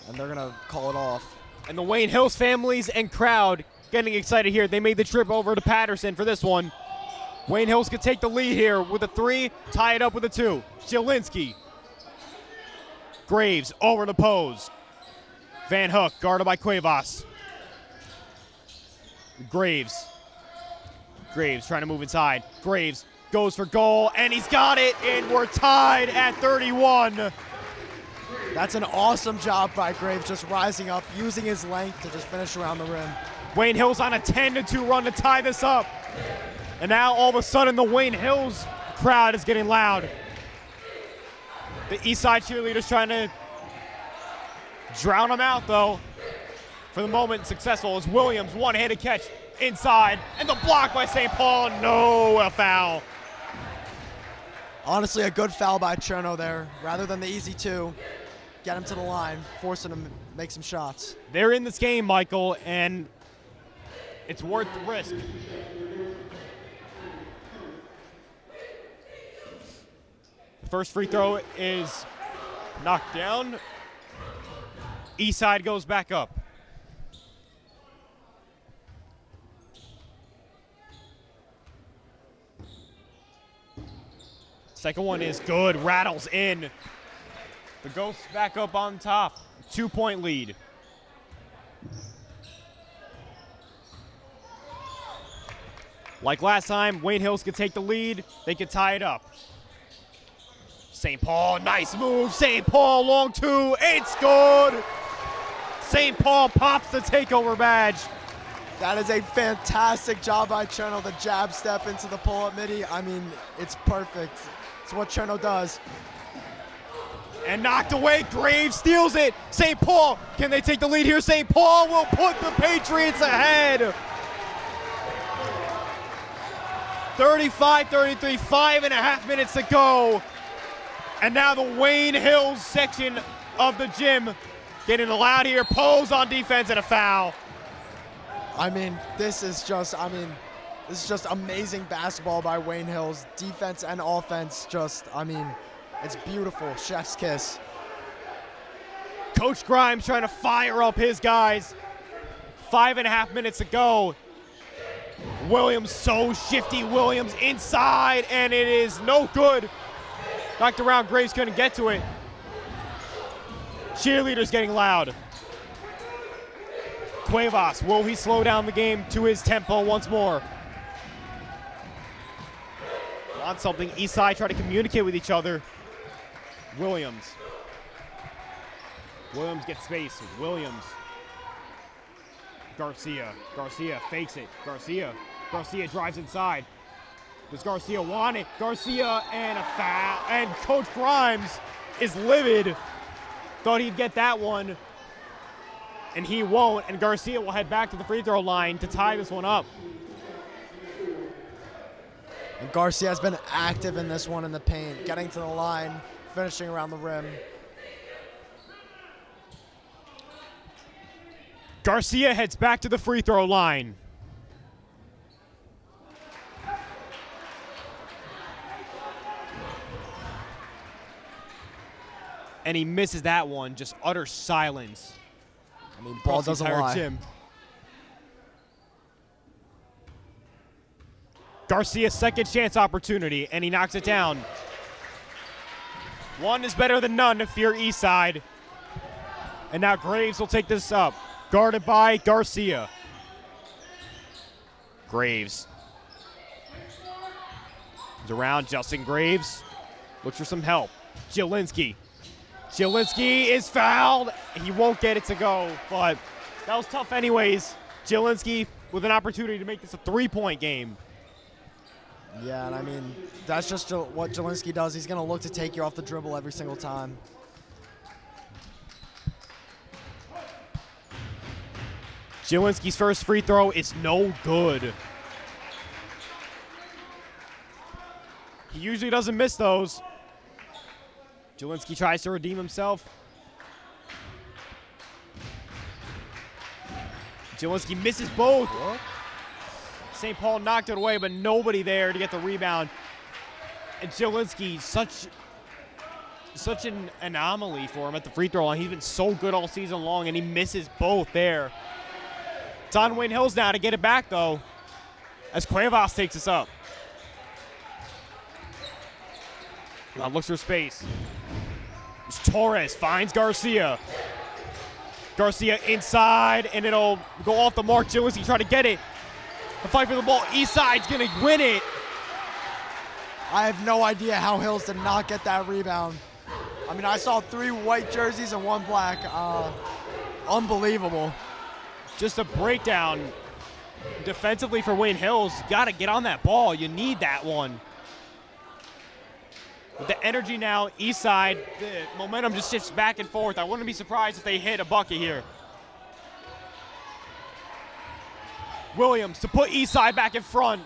And they're going to call it off. And the Wayne Hills families and crowd getting excited here. They made the trip over to Patterson for this one. Wayne Hills could take the lead here with a 3, tie it up with a 2. Jelinski. Graves over to Pose. Van Hook guarded by Cuevas. Graves trying to move inside. Graves goes for goal, and he's got it, and we're tied at 31. That's an awesome job by Graves, just rising up, using his length to just finish around the rim. Wayne Hills on a 10-2 run to tie this up. And now all of a sudden the Wayne Hills crowd is getting loud. The Eastside cheerleaders trying to drown them out, though. For the moment, successful as Williams, one-handed catch inside, and the block by St. Paul. No, a foul. Honestly, a good foul by Cherno there. Rather than the easy 2, get him to the line, forcing him to make some shots. They're in this game, Michael, and it's worth the risk. The first free throw is knocked down. Eastside goes back up. Second one is good, rattles in. The Ghosts back up on top, 2-point lead. Like last time, Wayne Hills could take the lead, they could tie it up. St. Paul, nice move, St. Paul, long 2, it's good! St. Paul pops the takeover badge. That is a fantastic job by Cherno, the jab step into the pull-up midi. I mean, it's perfect. It's what Cherno does. And knocked away. Graves steals it. St. Paul, can they take the lead here? St. Paul will put the Patriots ahead. 35-33, 5.5 minutes to go. And now the Wayne Hills section of the gym getting allowed here. Pose on defense and a foul. I mean, this is just amazing basketball by Wayne Hills. Defense and offense it's beautiful. Chef's kiss. Coach Grimes trying to fire up his guys. 5.5 minutes to go. Williams so shifty. Williams inside, and it is no good. Knocked around. Graves couldn't get to it. Cheerleaders getting loud. Cuevas, will he slow down the game to his tempo once more? Want something. Eastside try to communicate with each other. Williams. Williams gets space. Williams. Garcia. Garcia fakes it. Garcia. Garcia drives inside. Does Garcia want it? Garcia and a foul. And Coach Grimes is livid. Thought he'd get that one. And he won't. And Garcia will head back to the free throw line to tie this one up. And Garcia has been active in this one in the paint, getting to the line, finishing around the rim. Garcia heads back to the free throw line. And he misses that one. Just utter silence. I mean, ball doesn't lie. Gym. Garcia's second chance opportunity, and he knocks it down. One is better than none if you're Eastside. And now Graves will take this up. Guarded by Garcia. Graves. He's around Justin Graves. Looks for some help. Jelinski. Jelinski is fouled. He won't get it to go, but that was tough anyways. Jelinski with an opportunity to make this a three-point game. Yeah, and I mean, that's just what Jelinski does. He's going to look to take you off the dribble every single time. Jelinski's first free throw is no good. He usually doesn't miss those. Jelinski tries to redeem himself. Jelinski misses both. St. Paul knocked it away, but nobody there to get the rebound. And Jelinski, such an anomaly for him at the free throw line. He's been so good all season long, and he misses both there. It's on Wayne Hills now to get it back, though, as Cuevas takes us up. Now looks for space. Torres finds Garcia. Garcia inside, and it'll go off the mark. Jelinski trying to get it. The fight for the ball. Eastside's going to win it. I have no idea how Hills did not get that rebound. I mean, I saw 3 white jerseys and 1 black. Unbelievable. Just a breakdown defensively for Wayne Hills. You got to get on that ball. You need that one. With the energy now, Eastside, the momentum just shifts back and forth. I wouldn't be surprised if they hit a bucket here. Williams to put Eastside back in front.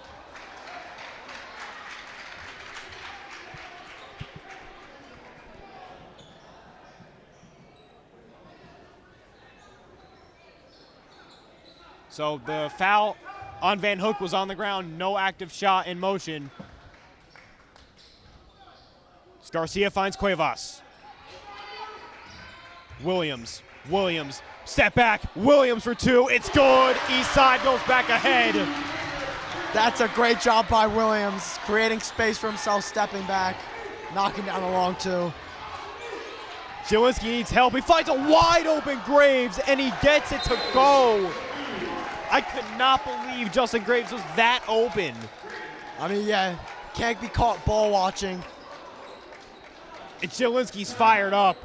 So the foul on Van Hook was on the ground. No active shot in motion. Garcia finds Cuevas. Williams. Step back. Williams for 2. It's good. Eastside goes back ahead. That's a great job by Williams, creating space for himself, stepping back, knocking down a long 2. Jelinski needs help. He finds a wide open Graves, and he gets it to go. I could not believe Justin Graves was that open. I mean, yeah, can't be caught ball watching. And Jelinski's fired up.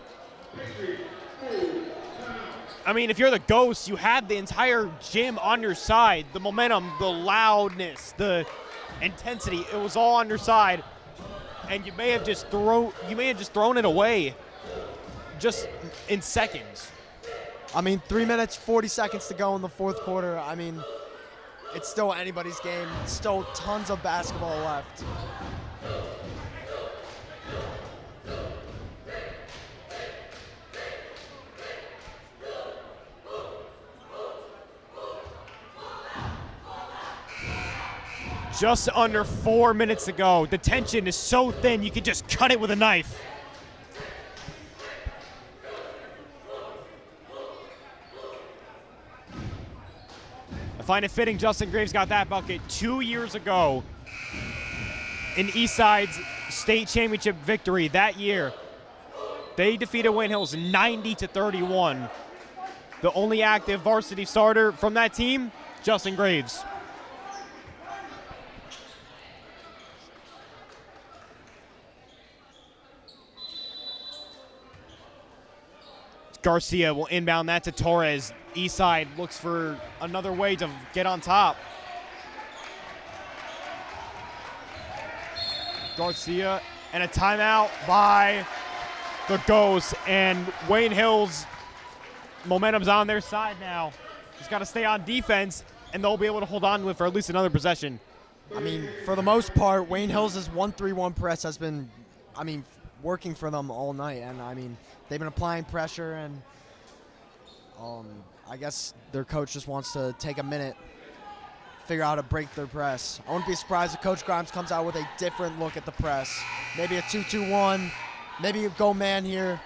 I mean, if you're the Ghost, you had the entire gym on your side. The momentum, the loudness, the intensity, it was all on your side. And you may have just thrown it away. just in seconds. I mean, 3 minutes, 40 seconds to go in the fourth quarter. I mean, it's still anybody's game. Still tons of basketball left. Just under 4 minutes to go. The tension is so thin, you can just cut it with a knife. I find it fitting Justin Graves got that bucket 2 years ago in Eastside's state championship victory that year. They defeated Wayne Hills 90-31. The only active varsity starter from that team, Justin Graves. Garcia will inbound that to Torres. Eastside looks for another way to get on top. Garcia and a timeout by the Ghosts, and Wayne Hills momentum's on their side now. He's got to stay on defense, and they'll be able to hold on to it for at least another possession. I mean, for the most part, Wayne Hills' 1-3-1 press has been, working for them all night, and they've been applying pressure, and I guess their coach just wants to take a minute, figure out how to break their press. I wouldn't be surprised if Coach Grimes comes out with a different look at the press. Maybe a 2-2-1, maybe a go man here.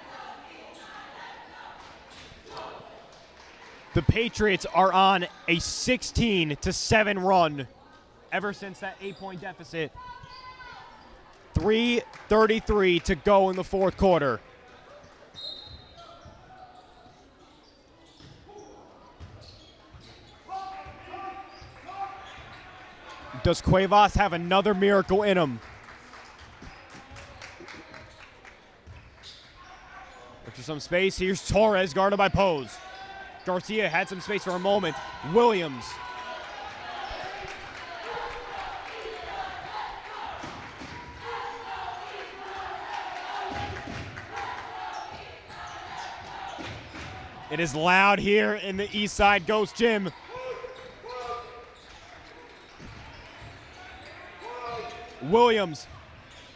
The Patriots are on a 16-7 run ever since that 8-point deficit. 3:33 to go in the fourth quarter. Does Cuevas have another miracle in him? Look for some space. Here's Torres guarded by Pose. Garcia had some space for a moment. Williams. It is loud here in the Eastside Ghost Gym. Williams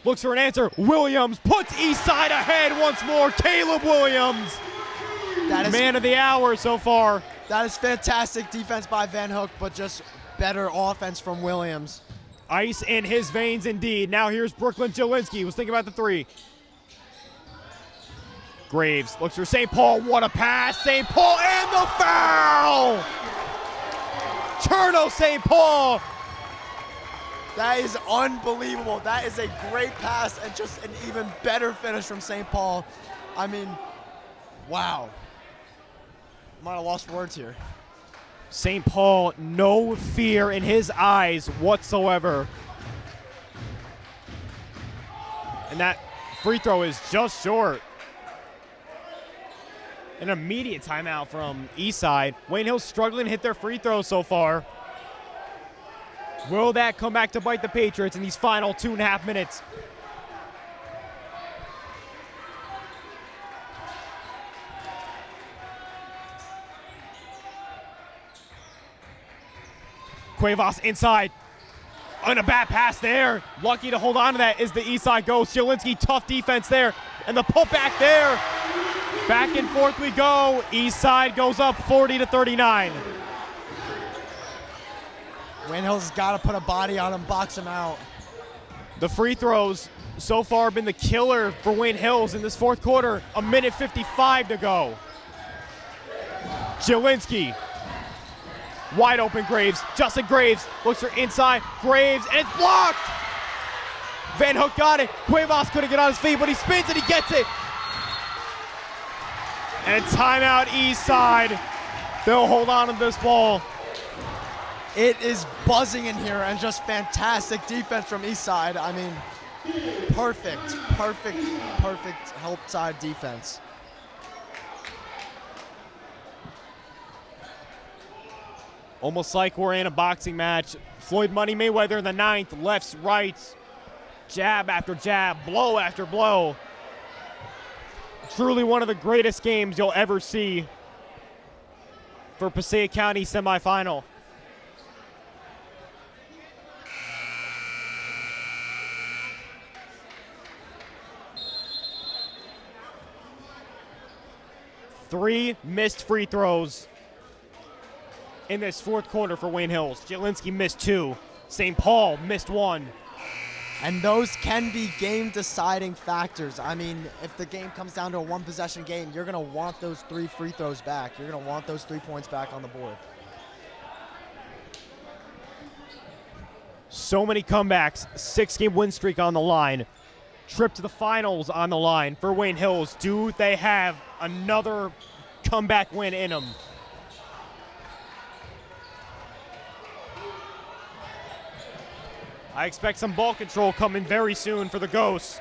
looks for an answer. Williams puts Eastside ahead once more. Caleb Williams, That is man of the hour so far. That is fantastic defense by Van Hook, but just better offense from Williams. Ice in his veins indeed. Now here's Brooklyn Jelinski. Was thinking about the three. Graves looks for St. Paul. What a pass. St. Paul and the foul. Cherno St. Paul. That is unbelievable. That is a great pass and just an even better finish from St. Paul. Wow. Might have lost words here. St. Paul, no fear in his eyes whatsoever. And that free throw is just short. An immediate timeout from Eastside. Wayne Hill's struggling to hit their free throws so far. Will that come back to bite the Patriots in these final 2.5 minutes? Cuevas inside. On a bad pass there. Lucky to hold on to that is the Eastside Ghost. Jelinski, tough defense there. And the putback there. Back and forth we go. Eastside goes up 40-39. Wayne Hills has got to put a body on him, box him out. The free throws so far have been the killer for Wayne Hills in this fourth quarter. 1:55 to go. Jelinski. Wide open Graves. Justin Graves looks for inside. Graves, and it's blocked! Van Hook got it. Cuevas couldn't get on his feet, but he spins and he gets it. And timeout Eastside. They'll hold on to this ball. It is buzzing in here and just fantastic defense from Eastside. Perfect help side defense. Almost like we're in a boxing match. Floyd Money Mayweather in the ninth, lefts, rights, jab after jab, blow after blow. truly one of the greatest games you'll ever see for Passaic County semifinal. Three missed free throws in this fourth quarter for Wayne Hills. Jelinski missed 2. St. Paul missed 1. And those can be game-deciding factors. I mean, if the game comes down to a one-possession game, you're going to want those 3 free throws back. You're going to want those 3 points back on the board. So many comebacks. 6-game win streak on the line. Trip to the finals on the line for Wayne Hills. Do they have another comeback win in them? I expect some ball control coming very soon for the Ghosts.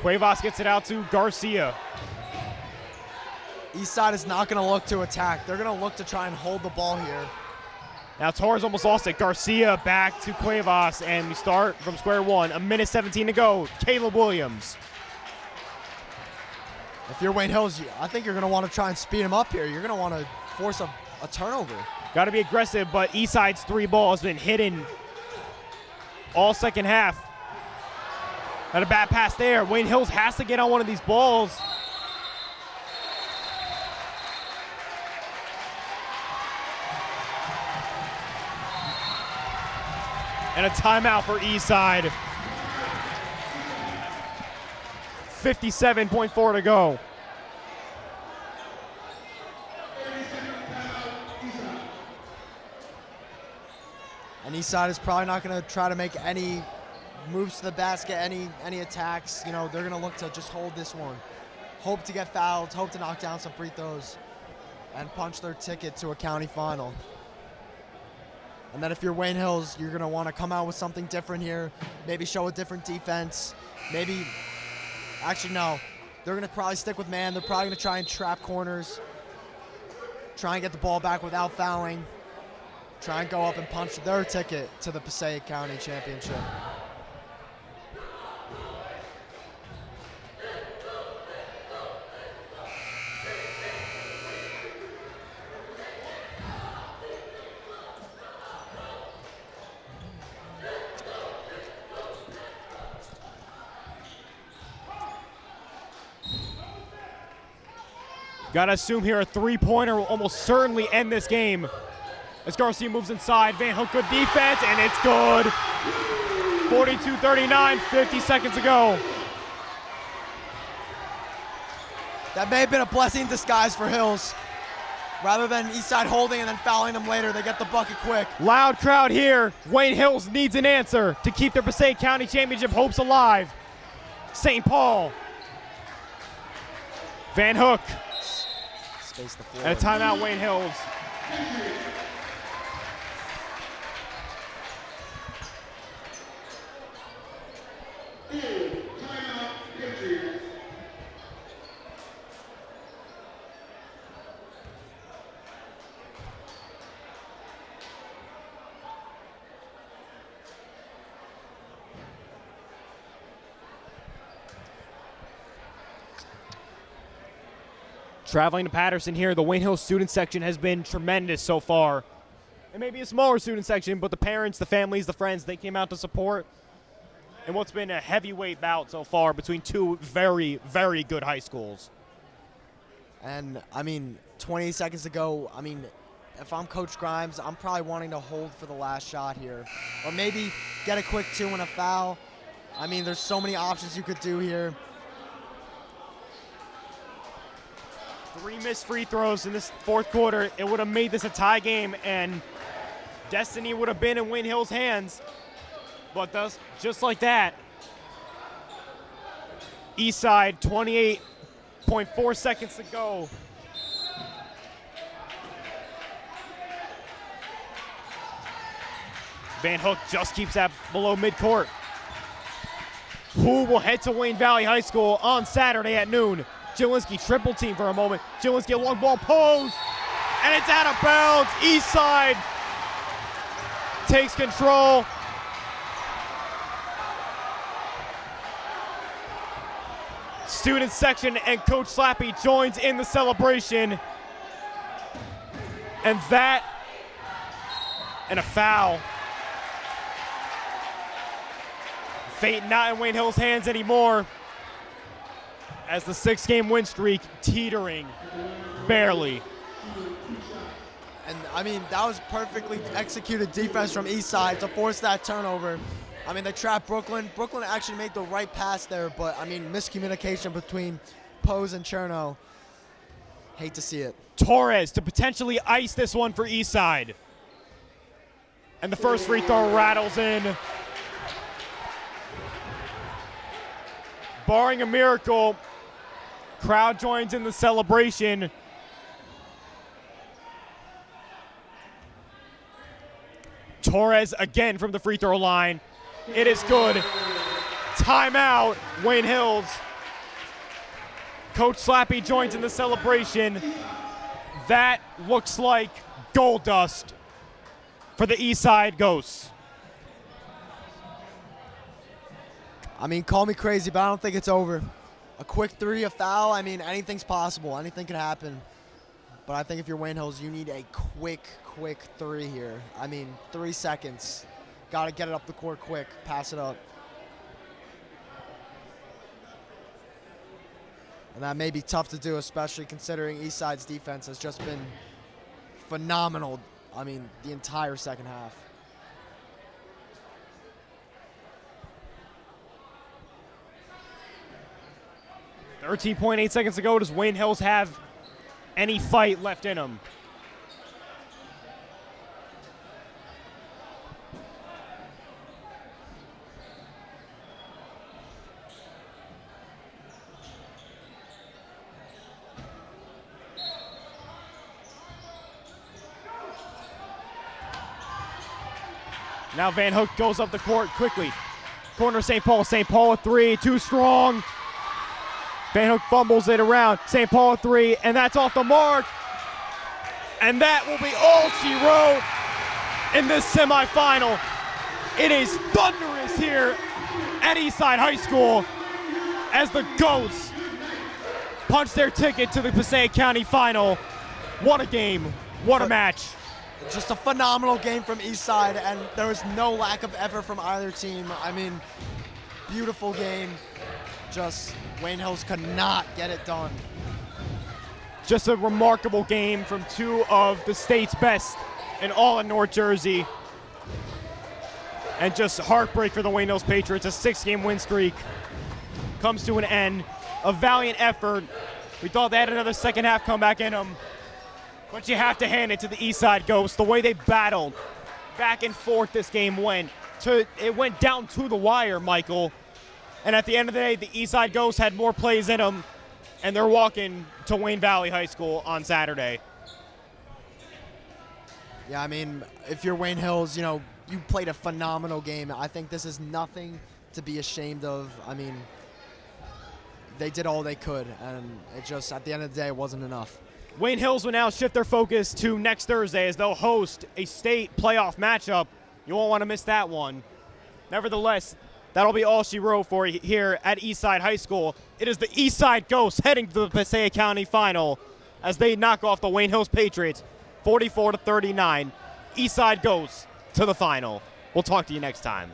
Cuevas gets it out to Garcia. Eastside is not going to look to attack. They're going to look to try and hold the ball here. Now Torres almost lost it. Garcia back to Cuevas, and we start from square one. 1:17 to go. Caleb Williams. If you're Wayne Hills, I think you're going to want to try and speed him up here. You're going to want to force a turnover. Got to be aggressive, but Eastside's 3 ball has been hidden all second half. Got a bad pass there. Wayne Hills has to get on one of these balls. And a timeout for Eastside. 57.4 to go. And Eastside is probably not going to try to make any moves to the basket, any attacks. You know, they're going to look to just hold this one. Hope to get fouled, hope to knock down some free throws, and punch their ticket to a county final. And then if you're Wayne Hills, you're going to want to come out with something different here, maybe show a different defense, maybe, actually no, they're going to probably stick with man. They're probably going to try and trap corners, try and get the ball back without fouling, try and go up and punch their ticket to the Passaic County Championship. Gotta assume here a 3-pointer will almost certainly end this game. As Garcia moves inside, Van Hook, good defense, and it's good. 42-39, 50 seconds to go. That may have been a blessing in disguise for Hills. Rather than Eastside holding and then fouling them later, they get the bucket quick. Loud crowd here. Wayne Hills needs an answer to keep their Passaic County Championship hopes alive. St. Paul. Van Hook. Space the floor. And a timeout, Wayne Hills. Traveling to Patterson here, the Wayne Hills student section has been tremendous so far. It may be a smaller student section, but the parents, the families, the friends, they came out to support in what's been a heavyweight bout so far between two very, very good high schools. And, I mean, 20 seconds to go, I mean, if I'm Coach Grimes, I'm probably wanting to hold for the last shot here. Or maybe get a quick 2 and a foul. I mean, there's so many options you could do here. 3 missed free throws in this fourth quarter. It would have made this a tie game, and destiny would have been in Wayne Hills' hands. But thus, just like that, Eastside, 28.4 seconds to go. Van Hook just keeps that below midcourt. Who will head to Wayne Valley High School on Saturday at noon? Jelinski triple team for a moment. Jelinski a long ball pose, and it's out of bounds. Eastside takes control. student section, and Coach Slappy joins in the celebration. And that, and a foul. Fate not in Wayne Hill's hands anymore, as the 6-game win streak teetering, barely. And I mean, that was perfectly executed defense from Eastside to force that turnover. I mean, they trapped Brooklyn. Brooklyn actually made the right pass there, but I mean, miscommunication between Pose and Cherno. Hate to see it. Torres to potentially ice this one for Eastside. And the first free throw rattles in. Barring a miracle, crowd joins in the celebration. Torres again from the free throw line. It is good. Timeout, Wayne Hills. Coach Slappy joins in the celebration. That looks like gold dust for the Eastside Ghosts. I mean, call me crazy, but I don't think it's over. A quick three, a foul, I mean, anything's possible. Anything can happen. But I think if you're Wayne Hills, you need a quick three here. I mean, 3 seconds. Got to get it up the court quick. Pass it up. And that may be tough to do, especially considering Eastside's defense has just been phenomenal, I mean, the entire second half. .8 seconds to go. Does Wayne Hills have any fight left in them? Now Van Hook goes up the court quickly. Corner St. Paul. St. Paul at three. Too strong. Van Hook fumbles it around. St. Paul at three, and that's off the mark. And that will be all she wrote in this semifinal. It is thunderous here at Eastside High School as the Ghosts punch their ticket to the Passaic County Final. What a game. What a match. Just a phenomenal game from Eastside, and there was no lack of effort from either team. I mean, beautiful game. Just Wayne Hills could not get it done. Just a remarkable game from two of the state's best and all in North Jersey. And just heartbreak for the Wayne Hills Patriots. A 6-game win streak comes to an end. A valiant effort. We thought they had another second half comeback in them. But you have to hand it to the Eastside Ghosts. The way they battled back and forth this game went. It went down to the wire, Michael. And at the end of the day, the Eastside Ghosts had more plays in them, and they're walking to Wayne Valley High School on Saturday. Yeah, I mean, if you're Wayne Hills, you know, you played a phenomenal game. I think this is nothing to be ashamed of. I mean, they did all they could, and it just, at the end of the day, it wasn't enough. Wayne Hills will now shift their focus to next Thursday as they'll host a state playoff matchup. You won't want to miss that one. Nevertheless, that'll be all she wrote for here at Eastside High School. It is the Eastside Ghosts heading to the Passaic County Final as they knock off the Wayne Hills Patriots 44-39. Eastside Ghosts to the final. We'll talk to you next time.